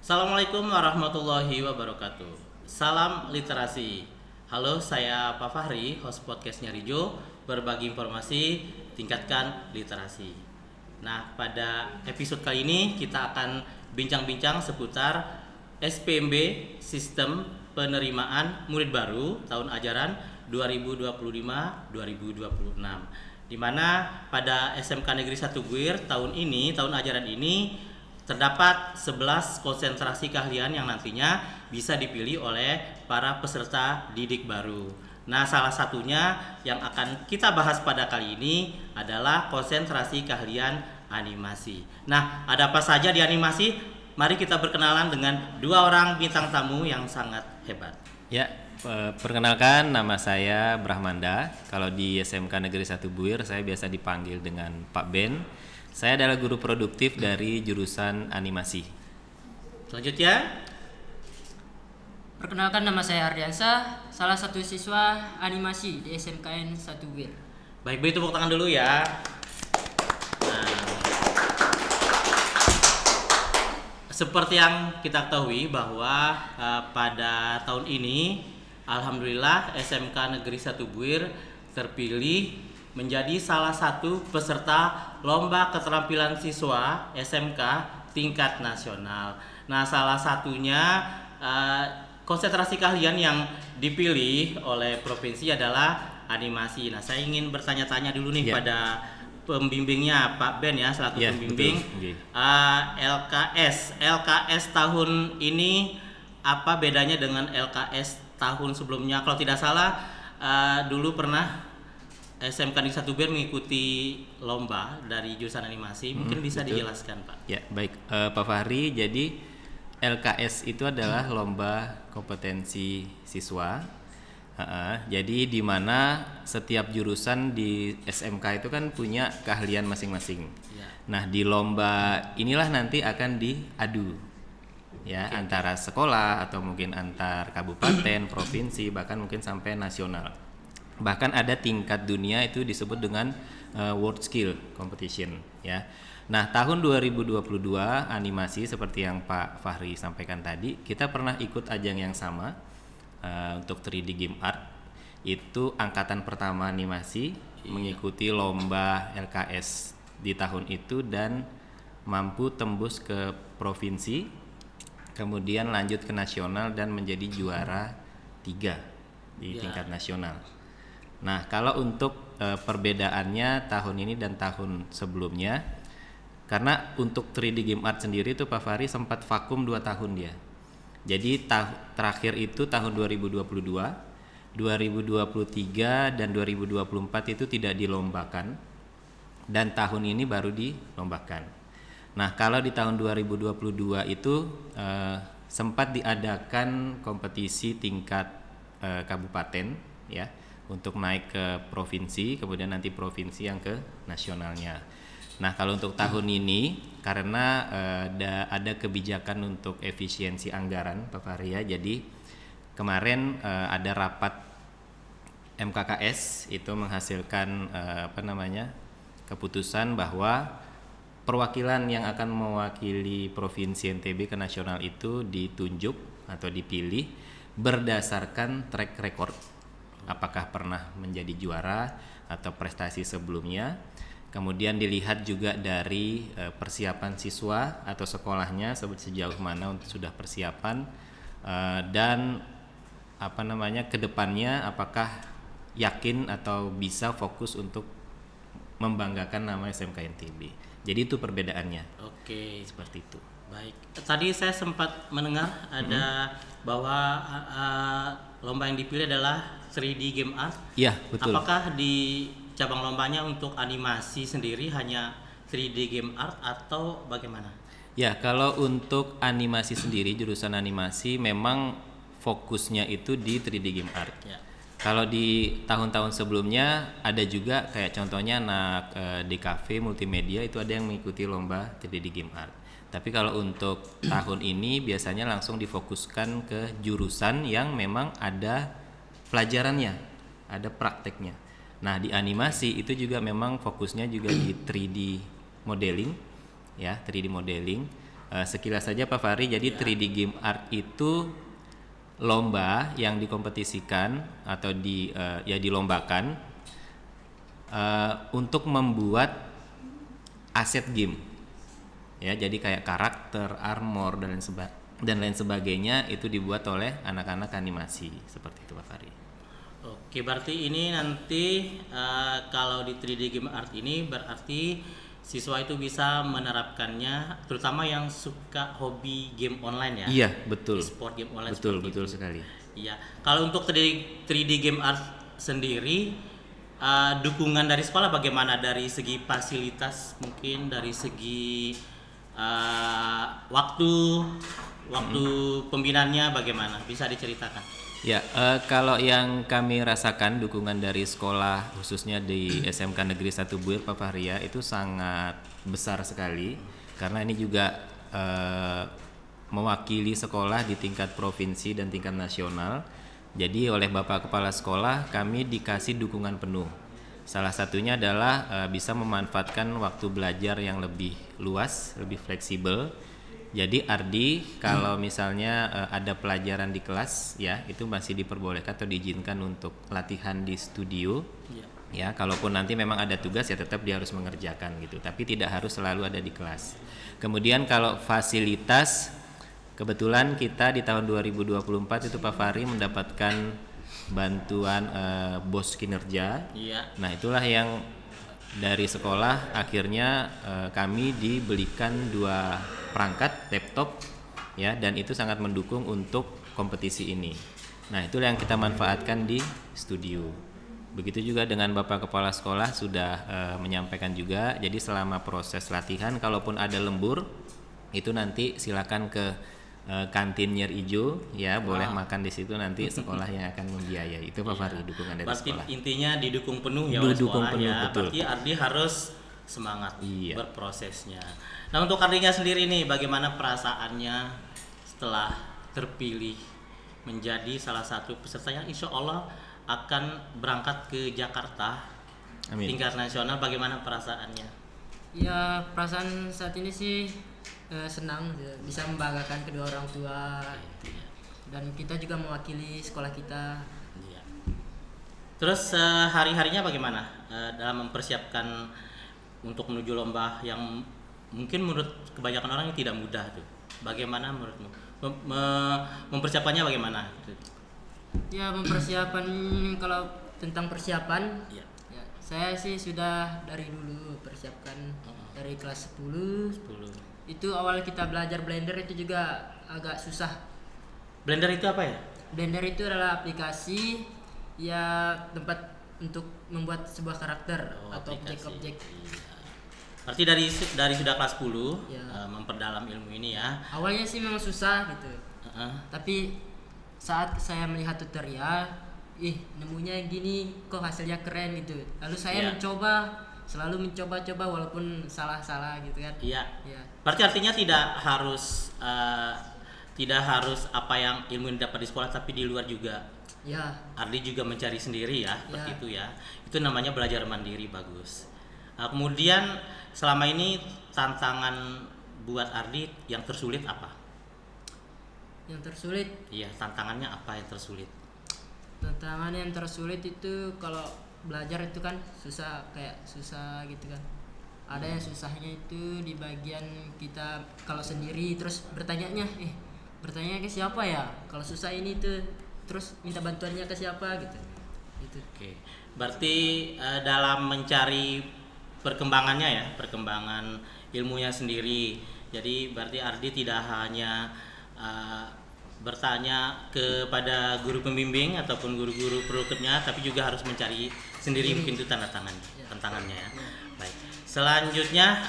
Assalamualaikum warahmatullahi wabarakatuh. Salam literasi. Halo, saya Pak Fahri, host podcastnya Rijo. Berbagi informasi, tingkatkan literasi. Nah, pada episode kali ini kita akan bincang-bincang seputar SPMB, Sistem Penerimaan Murid Baru tahun ajaran 2025-2026. Di mana pada SMK Negeri 1 Buir tahun ajaran ini terdapat 11 konsentrasi keahlian yang nantinya bisa dipilih oleh para peserta didik baru. Nah, salah satunya yang akan kita bahas pada kali ini adalah konsentrasi keahlian animasi. Nah, ada apa saja di animasi? Mari kita berkenalan dengan dua orang bintang tamu yang sangat hebat. Ya, perkenalkan nama saya Brahmanda. Kalau di SMK Negeri 1 Buir saya biasa dipanggil dengan Pak Ben. Saya adalah guru produktif dari jurusan animasi. Selanjutnya, perkenalkan nama saya Ardiansa, salah satu siswa animasi di SMKN 1 Buir. baik, beri tepuk tangan dulu ya. Nah, seperti yang kita ketahui bahwa pada tahun ini alhamdulillah SMK Negeri 1 Buir terpilih menjadi salah satu peserta lomba keterampilan siswa SMK tingkat nasional. Nah, salah satunya konsentrasi keahlian yang dipilih oleh provinsi adalah animasi. Nah, saya ingin bertanya-tanya dulu nih pada pembimbingnya Pak Ben ya, selaku pembimbing. LKS tahun ini apa bedanya dengan LKS tahun sebelumnya? Kalau tidak salah dulu pernah SMK Negeri 1 Buir mengikuti lomba dari jurusan animasi. Mungkin bisa dijelaskan, Pak. Ya, baik Pak Fahri. Jadi LKS itu adalah lomba kompetensi siswa. Jadi di mana setiap jurusan di SMK itu kan punya keahlian masing-masing. Ya. Nah, di lomba inilah nanti akan diadu ya, antara sekolah atau mungkin antar kabupaten, provinsi, bahkan mungkin sampai nasional. Bahkan ada tingkat dunia itu disebut dengan World Skill Competition ya. Nah, tahun 2022 animasi seperti yang Pak Fahri sampaikan tadi, kita pernah ikut ajang yang sama untuk 3D Game Art. Itu angkatan pertama animasi mengikuti lomba LKS di tahun itu dan mampu tembus ke provinsi, kemudian lanjut ke nasional dan menjadi juara 3 di tingkat nasional. Nah, kalau untuk perbedaannya tahun ini dan tahun sebelumnya, karena untuk 3D Game Art sendiri itu Pak Fahri sempat vakum 2 tahun dia. Jadi terakhir itu tahun 2022, 2023 dan 2024 itu tidak dilombakan dan tahun ini baru dilombakan. Nah, kalau di tahun 2022 itu sempat diadakan kompetisi tingkat kabupaten ya, untuk naik ke provinsi, kemudian nanti provinsi yang ke nasionalnya. Nah, kalau untuk tahun ini karena ada kebijakan untuk efisiensi anggaran Pak Fahri ya, jadi kemarin ada rapat MKKS itu menghasilkan keputusan bahwa perwakilan yang akan mewakili provinsi NTB ke nasional itu ditunjuk atau dipilih berdasarkan track record. Apakah pernah menjadi juara atau prestasi sebelumnya. Kemudian dilihat juga dari persiapan siswa atau sekolahnya sejauh mana untuk sudah persiapan dan kedepannya apakah yakin atau bisa fokus untuk membanggakan nama SMK NTB. Jadi itu perbedaannya. Oke, seperti itu. Baik. Tadi saya sempat mendengar ada bahwa lomba yang dipilih adalah 3D Game Art. Iya, betul. Apakah di cabang lombanya untuk animasi sendiri hanya 3D Game Art atau bagaimana? Ya, kalau untuk animasi sendiri, jurusan animasi memang fokusnya itu di 3D Game Art. Ya. Kalau di tahun-tahun sebelumnya ada juga kayak contohnya anak DKV multimedia itu ada yang mengikuti lomba 3D Game Art. Tapi kalau untuk tahun ini biasanya langsung difokuskan ke jurusan yang memang ada pelajarannya, ada prakteknya. Nah, di animasi itu juga memang fokusnya juga di 3D modeling ya, 3D modeling. Sekilas saja Pak Fahri, jadi 3D Game Art itu lomba yang dikompetisikan atau dilombakan untuk membuat aset game. Ya, jadi kayak karakter, armor dan lain sebagainya itu dibuat oleh anak-anak animasi seperti itu Pak Fahri. Oke, berarti ini nanti kalau di 3D Game Art ini berarti siswa itu bisa menerapkannya, terutama yang suka hobi game online ya. Iya, betul. Sport game online. Betul sekali. Iya. Kalau untuk 3D Game Art sendiri, dukungan dari sekolah bagaimana, dari segi fasilitas, mungkin dari segi waktu pembinaannya bagaimana? Bisa diceritakan? Ya, kalau yang kami rasakan dukungan dari sekolah khususnya di SMK Negeri 1 Buir Pak Fahria itu sangat besar sekali, karena ini juga mewakili sekolah di tingkat provinsi dan tingkat nasional. Jadi oleh Bapak Kepala Sekolah kami dikasih dukungan penuh. Salah satunya adalah bisa memanfaatkan waktu belajar yang lebih luas, lebih fleksibel. Jadi Ardi kalau misalnya ada pelajaran di kelas ya itu masih diperbolehkan atau diizinkan untuk latihan di studio. Ya, kalaupun nanti memang ada tugas ya tetap dia harus mengerjakan gitu, tapi tidak harus selalu ada di kelas. Kemudian kalau fasilitas, kebetulan kita di tahun 2024 itu Pak Fahri mendapatkan bantuan BOS kinerja. Nah, itulah yang dari sekolah akhirnya kami dibelikan 2 perangkat laptop ya, dan itu sangat mendukung untuk kompetisi ini. Nah, itulah yang kita manfaatkan di studio. Begitu juga dengan Bapak Kepala Sekolah sudah menyampaikan juga. Jadi selama proses latihan kalaupun ada lembur itu nanti silakan ke kantin Nyer Ijo ya, boleh makan di situ, nanti sekolah yang akan membiayai. Itu Pak Fahri dukungan dari berarti sekolah. intinya didukung penuh ya oleh sekolah penuh, ya. betul. Berarti Ardi harus semangat berprosesnya. Nah, untuk Ardinya sendiri nih, bagaimana perasaannya setelah terpilih menjadi salah satu peserta yang insya Allah akan berangkat ke Jakarta tingkat nasional? Bagaimana perasaannya? Ya, perasaan saat ini sih senang bisa membanggakan kedua orang tua, dan kita juga mewakili sekolah kita. Terus hari-harinya bagaimana dalam mempersiapkan untuk menuju lomba yang mungkin menurut kebanyakan orang tidak mudah tuh? Bagaimana menurutmu mempersiapkannya bagaimana? Ya, mempersiapkan, kalau tentang persiapan ya, saya sih sudah dari dulu persiapkan dari kelas 10. Itu awal kita belajar Blender itu juga agak susah. Blender itu apa ya? Blender itu adalah aplikasi ya, tempat untuk membuat sebuah karakter atau objek-objek. Berarti dari sudah kelas 10 memperdalam ilmu ini ya. Awalnya sih memang susah gitu. Tapi saat saya melihat tutorial, nemunya yang gini kok hasilnya keren gitu. Lalu saya selalu mencoba walaupun salah-salah gitu kan. Iya. Berarti artinya tidak harus apa yang ilmu yang dapat di sekolah, tapi di luar juga. Ya. Ardi juga mencari sendiri ya, seperti itu ya. Itu namanya belajar mandiri, bagus. Nah, kemudian selama ini tantangan buat Ardi yang tersulit apa? Yang tersulit? Iya, tantangannya apa yang tersulit? Tantangan yang tersulit itu kalau belajar itu kan susah gitu kan. Ada yang susahnya itu di bagian kita kalau sendiri terus bertanya ke siapa ya? Kalau susah ini tuh terus minta bantuannya ke siapa gitu. Oke. Berarti dalam mencari perkembangan ilmunya sendiri. Jadi berarti Ardi tidak hanya bertanya kepada guru pembimbing ataupun guru-guru berikutnya, tapi juga harus mencari sendiri mungkin itu tantangannya ya. Baik. Selanjutnya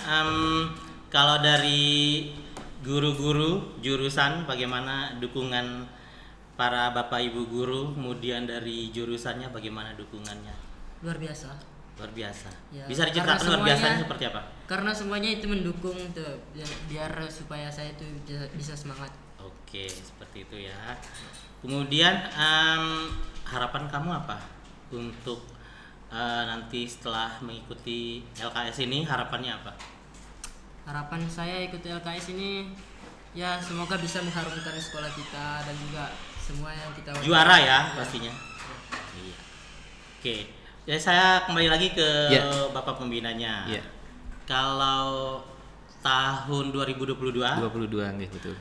kalau dari guru-guru jurusan, bagaimana dukungan para bapak ibu guru, kemudian dari jurusannya bagaimana dukungannya? Luar biasa. Ya, bisa diceritakan luar biasanya seperti apa? Karena semuanya itu mendukung tuh, biar supaya saya itu bisa semangat. Oke, seperti itu ya. Kemudian harapan kamu apa untuk nanti setelah mengikuti LKS ini? Harapannya apa? Harapan saya ikut LKS ini Ya semoga bisa mengharumkan sekolah kita dan juga semua yang kita Juara ya pastinya. Iya. Oke. Jadi saya kembali lagi ke Ya. Bapak pembinanya. Iya. Kalau tahun 2022 22 nggih betul.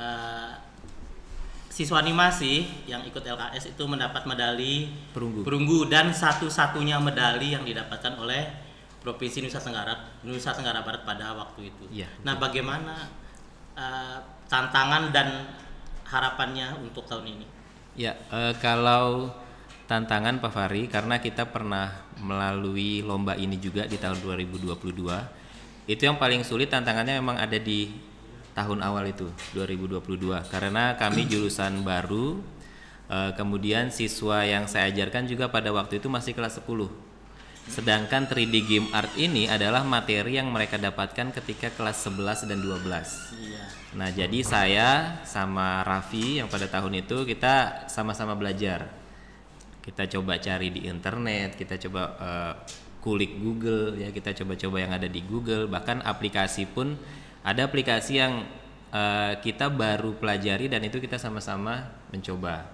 eh, siswa animasi yang ikut LKS itu mendapat medali Perunggu. dan satu-satunya medali yang didapatkan oleh Provinsi Nusa Tenggara Barat pada waktu itu. Iya, Nah, bagaimana tantangan dan harapannya untuk tahun ini? Ya, kalau tantangan Pak Fahri, karena kita pernah melalui lomba ini juga di tahun 2022, itu yang paling sulit tantangannya memang ada di tahun awal itu 2022, karena kami jurusan baru, kemudian siswa yang saya ajarkan juga pada waktu itu masih kelas 10. Sedangkan 3D Game Art ini adalah materi yang mereka dapatkan ketika kelas 11 dan 12. Iya. Nah, jadi saya sama Raffi yang pada tahun itu kita sama-sama belajar. Kita coba cari di internet, kita coba kulik Google ya, kita coba-coba yang ada di Google, bahkan aplikasi pun ada aplikasi yang kita baru pelajari dan itu kita sama-sama mencoba.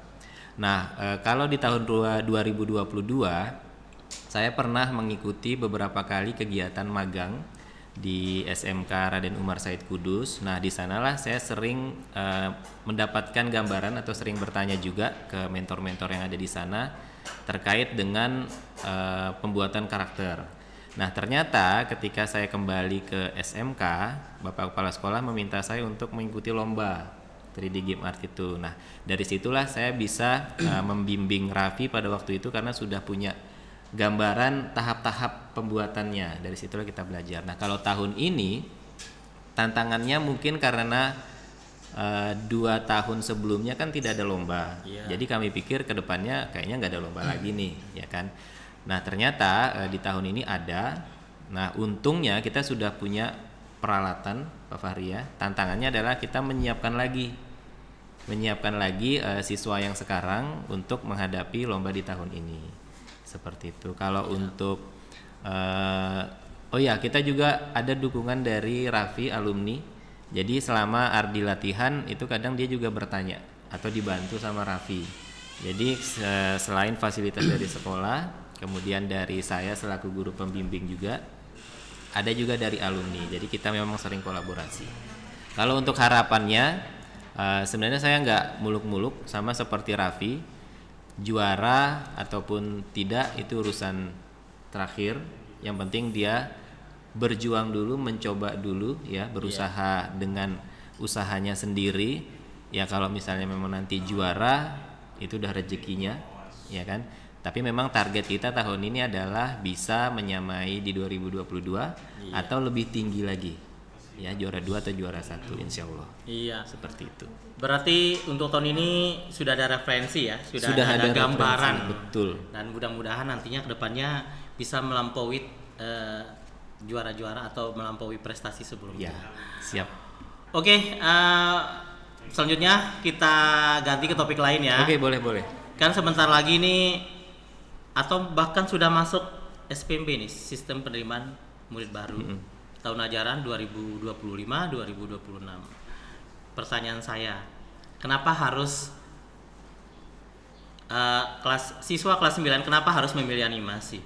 Nah, kalau di tahun 2022 saya pernah mengikuti beberapa kali kegiatan magang di SMK Raden Umar Said Kudus. Nah, di sanalah saya sering mendapatkan gambaran atau sering bertanya juga ke mentor-mentor yang ada di sana terkait dengan pembuatan karakter. Nah, ternyata ketika saya kembali ke SMK, Bapak Kepala Sekolah meminta saya untuk mengikuti lomba 3D Game Art itu. Nah, dari situlah saya bisa membimbing Raffi pada waktu itu karena sudah punya gambaran tahap-tahap pembuatannya. Dari situlah kita belajar. Nah, kalau tahun ini tantangannya mungkin karena 2 tahun sebelumnya kan tidak ada lomba. Jadi kami pikir kedepannya kayaknya nggak ada lomba lagi nih, ya kan. Nah, ternyata di tahun ini ada. Nah, untungnya kita sudah punya peralatan, Pak Fahri ya. Tantangannya adalah kita menyiapkan lagi siswa yang sekarang untuk menghadapi lomba di tahun ini. Seperti itu. Kalau untuk kita juga ada dukungan dari Raffi alumni. Jadi selama Ardi latihan itu kadang dia juga bertanya atau dibantu sama Raffi. Jadi selain fasilitas dari sekolah, kemudian dari saya selaku guru pembimbing juga, ada juga dari alumni. Jadi kita memang sering kolaborasi. Kalau untuk harapannya, sebenarnya saya nggak muluk-muluk, sama seperti Raffi. Juara ataupun tidak itu urusan terakhir. Yang penting dia berjuang dulu, mencoba dulu ya, berusaha dengan usahanya sendiri. Ya kalau misalnya memang nanti juara itu udah rezekinya, ya kan. Tapi memang target kita tahun ini adalah bisa menyamai di 2022 atau lebih tinggi lagi. Ya, juara 2 atau juara 1 insya Allah. Iya. Seperti itu. Berarti untuk tahun ini sudah ada referensi ya, sudah ada gambaran. Referensi, betul. Dan mudah-mudahan nantinya kedepannya bisa melampaui juara-juara atau melampaui prestasi sebelumnya. Ya, siap. Oke, selanjutnya kita ganti ke topik lain ya. Oke, boleh. Kan sebentar lagi nih, atau bahkan sudah masuk SPMB nih, sistem penerimaan murid baru. Tahun ajaran 2025-2026. Pertanyaan saya, kenapa harus siswa kelas 9 kenapa harus memilih animasi?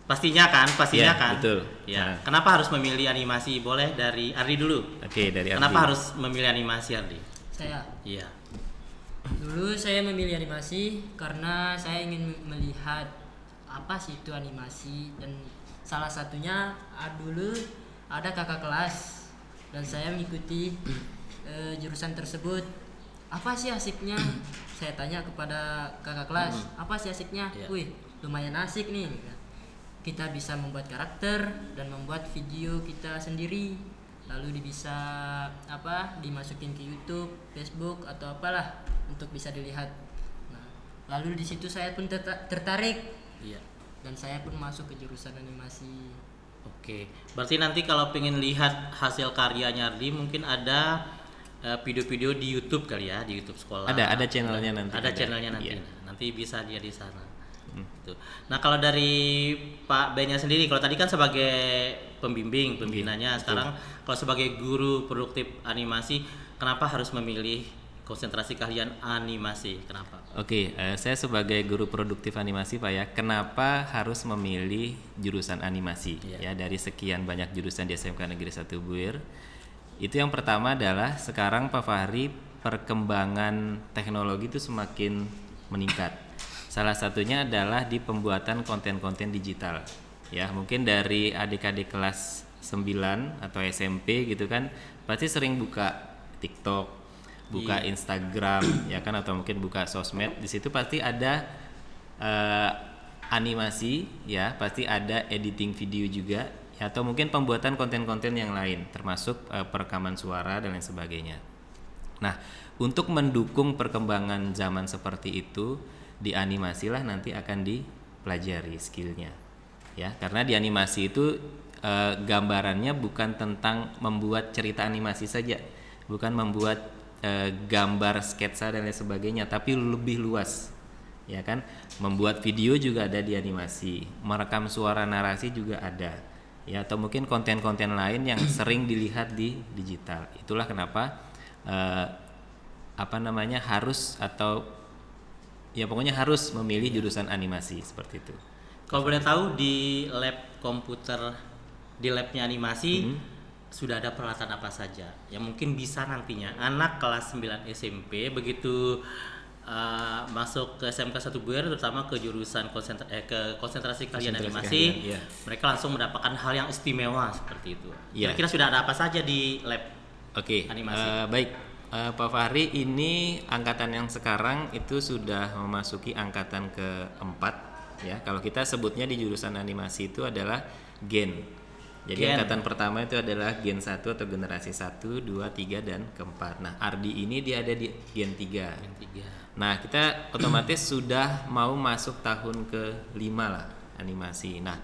Pastinya kan? Ya, kan? betul. Ya. Nah. Kenapa harus memilih animasi? Boleh dari Ardi dulu. Oke, dari Ardi. Kenapa harus memilih animasi, Ardi? Saya Iya. dulu saya memilih animasi karena saya ingin melihat apa sih itu animasi, dan salah satunya dulu ada kakak kelas dan saya mengikuti jurusan tersebut. Apa sih asiknya? Saya tanya kepada kakak kelas, apa sih asiknya? Yeah. Wih, lumayan asik nih. Kita bisa membuat karakter dan membuat video kita sendiri. Lalu bisa dimasukin ke YouTube, Facebook atau apalah untuk bisa dilihat. Nah, lalu di situ saya pun tertarik. Iya. Dan saya pun masuk ke jurusan animasi. Oke, berarti nanti kalau pengen lihat hasil karyanya Ardi mungkin ada video-video di YouTube kali ya, di YouTube sekolah. Ada channelnya nanti. Ada channelnya nanti. Iya. Nanti bisa dia di sana. Tuh. Nah, kalau dari Pak B-nya sendiri, kalau tadi kan sebagai pembimbing, pembinanya, sekarang kalau sebagai guru produktif animasi, kenapa harus memilih konsentrasi keahlian animasi? Kenapa? Oke, saya sebagai guru produktif animasi Pak ya, kenapa harus memilih jurusan animasi? Iya. Ya, dari sekian banyak jurusan di SMK Negeri 1 Buir. Itu yang pertama adalah sekarang Pak Fahri, perkembangan teknologi itu semakin meningkat. Salah satunya adalah di pembuatan konten-konten digital. Ya, mungkin dari adik-adik kelas 9 atau SMP gitu kan pasti sering buka TikTok, buka Instagram ya kan, atau mungkin buka sosmed. Di situ pasti ada animasi ya, pasti ada editing video juga ya, atau mungkin pembuatan konten-konten yang lain termasuk perekaman suara dan lain sebagainya. Nah, untuk mendukung perkembangan zaman seperti itu, di animasi lah nanti akan dipelajari skillnya ya, karena di animasi itu gambarannya bukan tentang membuat cerita animasi saja, bukan membuat gambar sketsa dan lain sebagainya, tapi lebih luas ya kan. Membuat video juga ada di animasi, merekam suara narasi juga ada ya, atau mungkin konten-konten lain yang sering dilihat di digital. Itulah kenapa harus, atau ya pokoknya harus memilih jurusan animasi seperti itu. Kalau boleh tahu di lab komputer, di labnya animasi sudah ada peralatan apa saja yang mungkin bisa nantinya anak kelas 9 SMP begitu masuk ke SMK 1 Buir, terutama ke jurusan konsentrasi keahlian animasi, mereka langsung mendapatkan hal yang istimewa seperti itu. Kira-kira sudah ada apa saja di lab animasi? Baik. Pak Fahri, ini angkatan yang sekarang itu sudah memasuki angkatan keempat ya. Kalau kita sebutnya di jurusan animasi itu adalah gen. Jadi angkatan pertama itu adalah gen 1 atau generasi 1, 2, 3 dan keempat. Nah, Ardi ini dia ada di gen 3. Nah, kita otomatis sudah mau masuk tahun ke-5 lah animasi. Nah,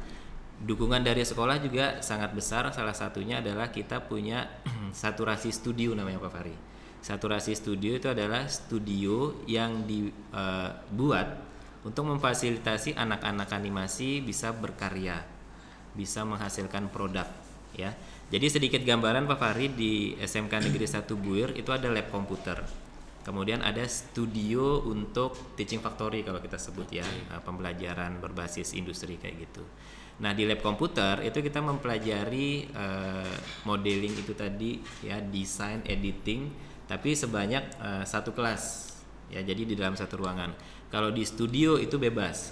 dukungan dari sekolah juga sangat besar. Salah satunya adalah kita punya saturasi studio namanya Pak Fahri. Saturasi studio itu adalah studio yang dibuat untuk memfasilitasi anak-anak animasi bisa berkarya, bisa menghasilkan produk ya. Jadi sedikit gambaran Pak Fahri, di SMK Negeri 1 Buir itu ada lab komputer. Kemudian ada studio untuk teaching factory kalau kita sebut ya, pembelajaran berbasis industri kayak gitu. Nah, di lab komputer itu kita mempelajari modeling itu tadi ya, desain, editing, tapi sebanyak satu kelas ya, jadi di dalam satu ruangan. Kalau di studio itu bebas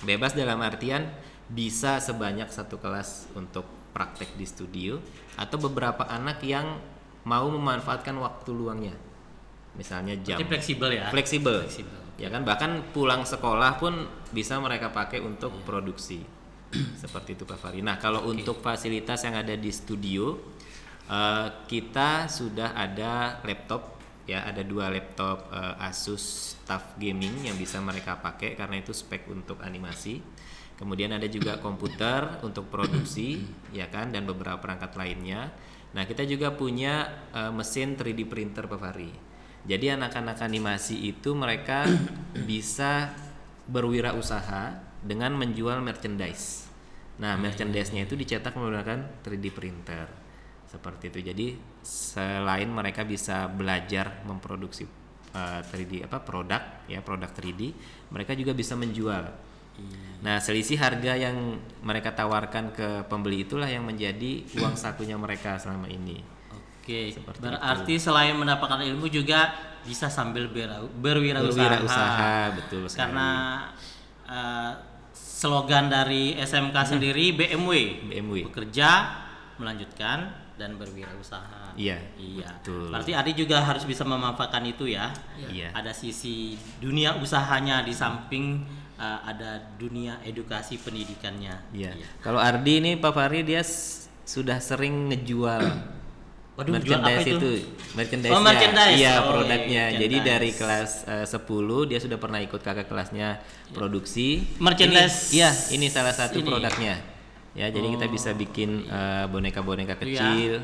bebas dalam artian bisa sebanyak satu kelas untuk praktek di studio, atau beberapa anak yang mau memanfaatkan waktu luangnya, misalnya jam. Jadi fleksibel ya kan, bahkan pulang sekolah pun bisa mereka pakai untuk produksi seperti itu Pak Fahri. Nah, kalau untuk fasilitas yang ada di studio, kita sudah ada laptop ya, ada 2 laptop Asus TUF Gaming yang bisa mereka pakai karena itu spek untuk animasi. Kemudian ada juga komputer untuk produksi ya kan, dan beberapa perangkat lainnya. Nah, kita juga punya mesin 3D printer Pak Fahri. Jadi anak-anak animasi itu mereka bisa berwirausaha dengan menjual merchandise. Nah, merchandise-nya itu dicetak menggunakan 3D printer. Seperti itu. Jadi selain mereka bisa belajar memproduksi 3D produk 3D, mereka juga bisa menjual. Nah, selisih harga yang mereka tawarkan ke pembeli itulah yang menjadi uang sakunya mereka selama ini. Berarti selain mendapatkan ilmu juga bisa sambil berwirausaha. Betul sekali. Karena slogan dari SMK sendiri BMW. Bekerja, melanjutkan dan berwirausaha. Iya. Betul. Berarti Adi juga harus bisa memanfaatkan itu ya. Iya. Ada sisi dunia usahanya di samping ada dunia edukasi pendidikannya. Iya. Kalau Ardi ini Pak Fahri dia sudah sering ngejual merchandise itu. Merchandise-nya. Iya, produknya. Jadi dari kelas 10 dia sudah pernah ikut kakak kelasnya produksi merchandise. Ini salah satu produknya. Ya, jadi kita bisa bikin boneka-boneka kecil,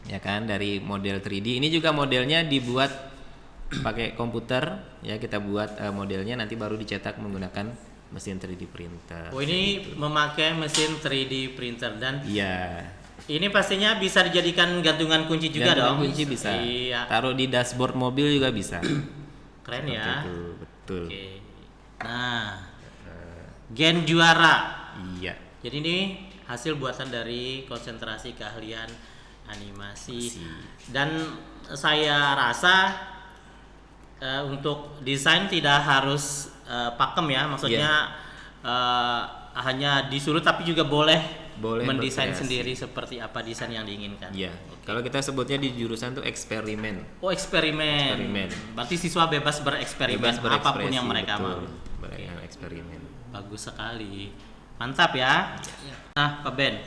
ya kan, dari model 3D. Ini juga modelnya dibuat pakai komputer, ya kita buat modelnya nanti baru dicetak menggunakan mesin 3D printer. Oh, ini memakai mesin 3D printer dan Iya. ini pastinya bisa dijadikan gantungan kunci juga Gantungan dong. kunci bisa. Iya. Taruh di dashboard mobil juga bisa. Keren Seperti ya. itu, betul. Oke. Nah, Gen Juara. Iya. Jadi ini hasil buatan dari konsentrasi keahlian animasi. Dan saya rasa untuk desain tidak harus pakem ya, maksudnya hanya disuruh tapi juga boleh mendesain berkreasi. sendiri seperti apa desain yang diinginkan. Iya. Kalau kita sebutnya di jurusan tuh eksperimen. Oh, eksperimen. Eksperimen. Berarti siswa bebas bereksperimen Bebas apapun berekspresi, yang mereka betul. mau. Yang eksperimen. Bagus sekali, mantap ya. Nah, Pak Ben,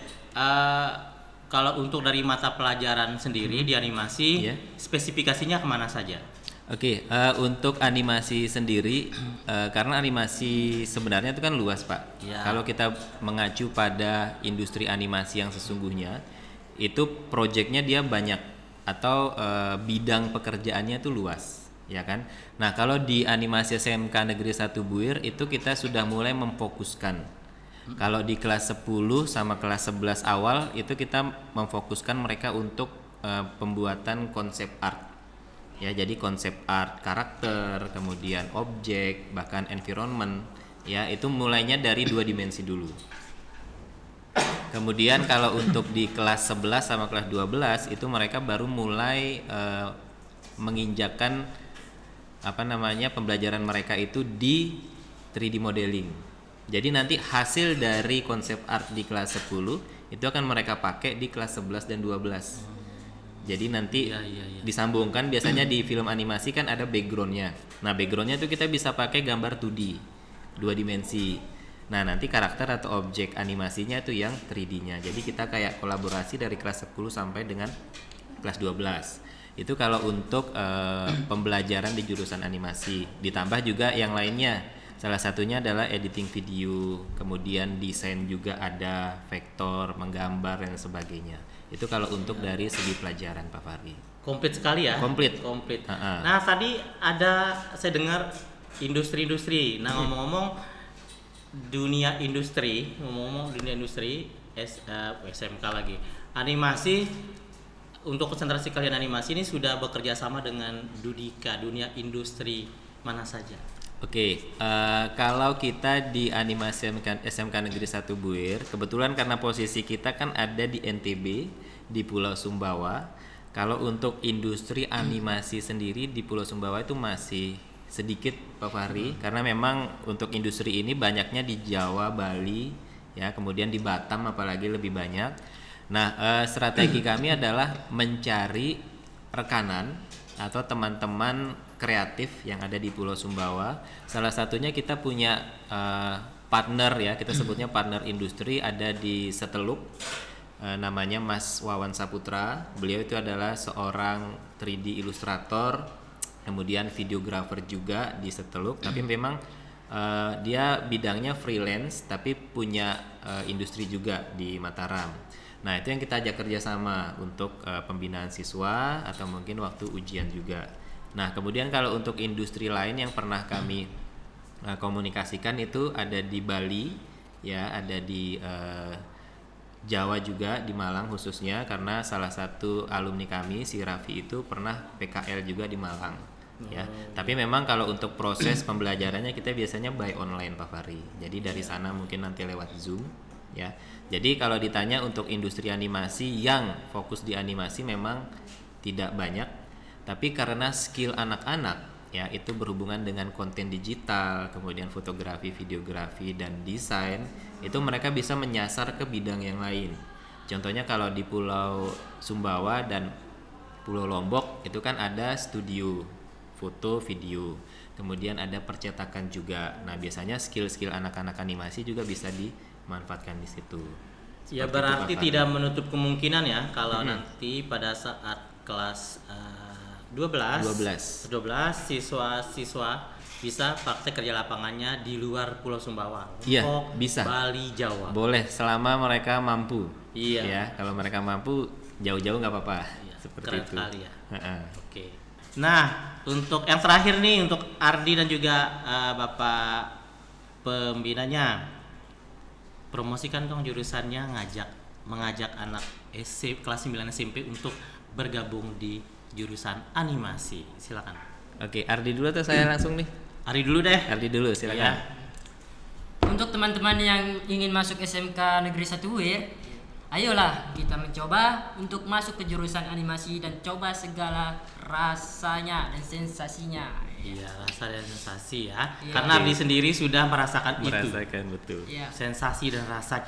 kalau untuk dari mata pelajaran sendiri di animasi, Iya. spesifikasinya kemana saja? Oke, untuk animasi sendiri, karena animasi sebenarnya itu kan luas, Pak. Ya. Kalau kita mengacu pada industri animasi yang sesungguhnya, itu proyeknya dia banyak atau bidang pekerjaannya itu luas, ya kan? Nah, kalau di animasi SMK Negeri 1 Buir itu kita sudah mulai memfokuskan. Kalau di kelas 10 sama kelas 11 awal itu kita memfokuskan mereka untuk pembuatan konsep art. Ya, jadi konsep art karakter, kemudian objek, bahkan environment, ya itu mulainya dari 2 dimensi dulu. Kemudian kalau untuk di kelas 11 sama kelas 12 itu mereka baru mulai menginjakkan pembelajaran mereka itu di 3D modeling. Jadi nanti hasil dari konsep art di kelas 10 itu akan mereka pakai di kelas 11 dan 12. Jadi nanti disambungkan, biasanya di film animasi kan ada backgroundnya. Nah, backgroundnya tuh kita bisa pakai gambar 2D, 2 dimensi. Nah, nanti karakter atau objek animasinya tuh yang 3D-nya. Jadi kita kayak kolaborasi dari kelas 10 sampai dengan kelas 12. Itu kalau untuk pembelajaran di jurusan animasi. Ditambah juga yang lainnya. Salah satunya adalah editing video, kemudian desain juga ada, vektor, menggambar dan sebagainya. Itu kalau untuk dari segi pelajaran, Pak Fahri. Komplit sekali ya? Komplit. Nah, tadi ada saya dengar industri-industri. Nah, ngomong-ngomong dunia industri, SMK lagi. Animasi, untuk konsentrasi kalian animasi ini sudah bekerja sama dengan Dudika, dunia industri mana saja? Oke, kalau kita di animasi SMK Negeri 1 Buir, kebetulan karena posisi kita kan ada di NTB, di Pulau Sumbawa. Kalau untuk industri animasi sendiri di Pulau Sumbawa itu masih sedikit, Pak Fahri, karena memang untuk industri ini banyaknya di Jawa, Bali, ya, kemudian di Batam apalagi lebih banyak. Nah, strategi kami adalah mencari rekanan atau teman-teman kreatif yang ada di Pulau Sumbawa. Salah satunya kita punya partner, ya, kita sebutnya partner industri, ada di Seteluk, namanya Mas Wawan Saputra. Beliau itu adalah seorang 3D ilustrator, kemudian videografer juga di Seteluk, tapi memang dia bidangnya freelance tapi punya industri juga di Mataram. Nah, itu yang kita ajak kerjasama untuk pembinaan siswa atau mungkin waktu ujian juga. Nah, kemudian kalau untuk industri lain yang pernah kami komunikasikan itu ada di Bali, ya, ada di Jawa juga, di Malang khususnya, karena salah satu alumni kami, si Raffi itu pernah PKL juga di Malang, ya. Tapi memang kalau untuk proses pembelajarannya kita biasanya by online, Pak Fahri. Jadi dari sana mungkin nanti lewat Zoom, ya. Jadi kalau ditanya untuk industri animasi yang fokus di animasi memang tidak banyak. Tapi karena skill anak-anak, ya, itu berhubungan dengan konten digital, kemudian fotografi, videografi, dan desain, itu mereka bisa menyasar ke bidang yang lain. Contohnya kalau di Pulau Sumbawa dan Pulau Lombok itu kan ada studio foto, video, kemudian ada percetakan juga. Nah, biasanya skill-skill anak-anak animasi juga bisa dimanfaatkan di situ. Ya, berarti tidak menutup kemungkinan ya kalau nanti pada saat kelas 12 siswa-siswa bisa praktek kerja lapangannya di luar Pulau Sumbawa. Iya, Lombok, bisa. Bali, Jawa. Boleh selama mereka mampu. Iya. Ya, kalau mereka mampu jauh-jauh nggak apa-apa. Iya, Seperti keren itu. sekali ya. Oke. Nah, untuk yang terakhir nih, untuk Ardi dan juga Bapak pembinanya, promosikan dong jurusannya, mengajak anak kelas 9 SMP untuk bergabung di jurusan animasi. Silakan. Oke, Ardi dulu atau saya langsung nih? Ari dulu deh. Ardi dulu, silakan. Ya. Untuk teman-teman yang ingin masuk SMK Negeri 1 WIR, ayolah kita mencoba untuk masuk ke jurusan animasi dan coba segala rasanya dan sensasinya. Iya, rasa dan sensasi ya. Iya. Karena Ardi sendiri sudah merasakan itu. Merasakan betul. Iya. Sensasi dan rasa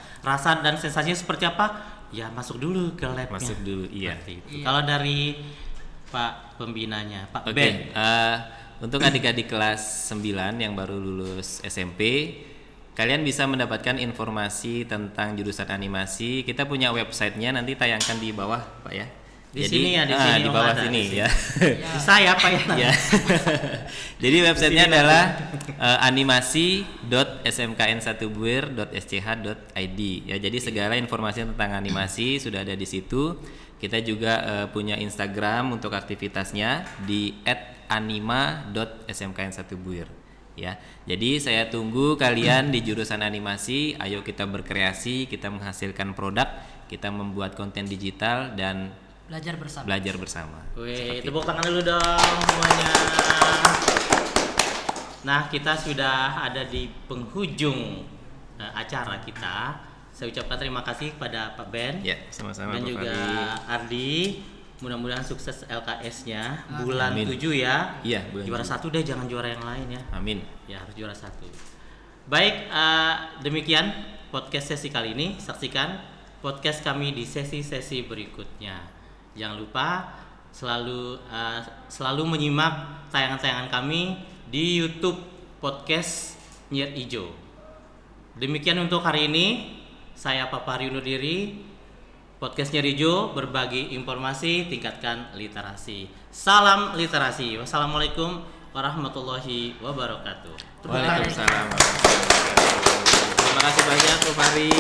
dan sensasinya seperti apa? Ya masuk dulu ke labnya. Masuk dulu, iya. Seperti itu. Iya. Kalau dari Pak pembinanya, Pak Oke, Ben. untuk adik-adik kelas 9 yang baru lulus SMP, kalian bisa mendapatkan informasi tentang jurusan animasi. Kita punya websitenya, nanti tayangkan di bawah, Pak ya. Di sini ya, di sini. di Oh, bawah ada, sini di sini. ya. Di saya Pak ya. Ya. Jadi websitenya Di sini adalah animasi.smkn1buir.sch.id ya. Jadi segala informasi tentang animasi sudah ada di situ. Kita juga punya Instagram untuk aktivitasnya di @anima.smkn1buir ya. Jadi saya tunggu kalian di jurusan animasi. Ayo kita berkreasi, kita menghasilkan produk, kita membuat konten digital dan Belajar bersama. Wih, tepuk tangan dulu dong semuanya. Nah, kita sudah ada di penghujung acara kita. Saya ucapkan terima kasih kepada Pak Ben ya, sama-sama dan Pak juga Fadli. Ardi. Mudah-mudahan sukses LKS-nya bulan Amin. 7 ya. Iya, bulan Juara 7. 1 deh, jangan juara yang lain ya. Amin. Ya, harus juara 1. Baik, demikian podcast sesi kali ini. Saksikan podcast kami di sesi-sesi berikutnya. Jangan lupa selalu menyimak tayangan-tayangan kami di YouTube podcast Nyiar Ijo. Demikian untuk hari ini. Saya Papa undur diri. Podcast Nyiar Ijo, berbagi informasi, tingkatkan literasi. Salam literasi. Wassalamualaikum warahmatullahi wabarakatuh. Waalaikumsalam. Terima kasih banyak, Bu Fahri.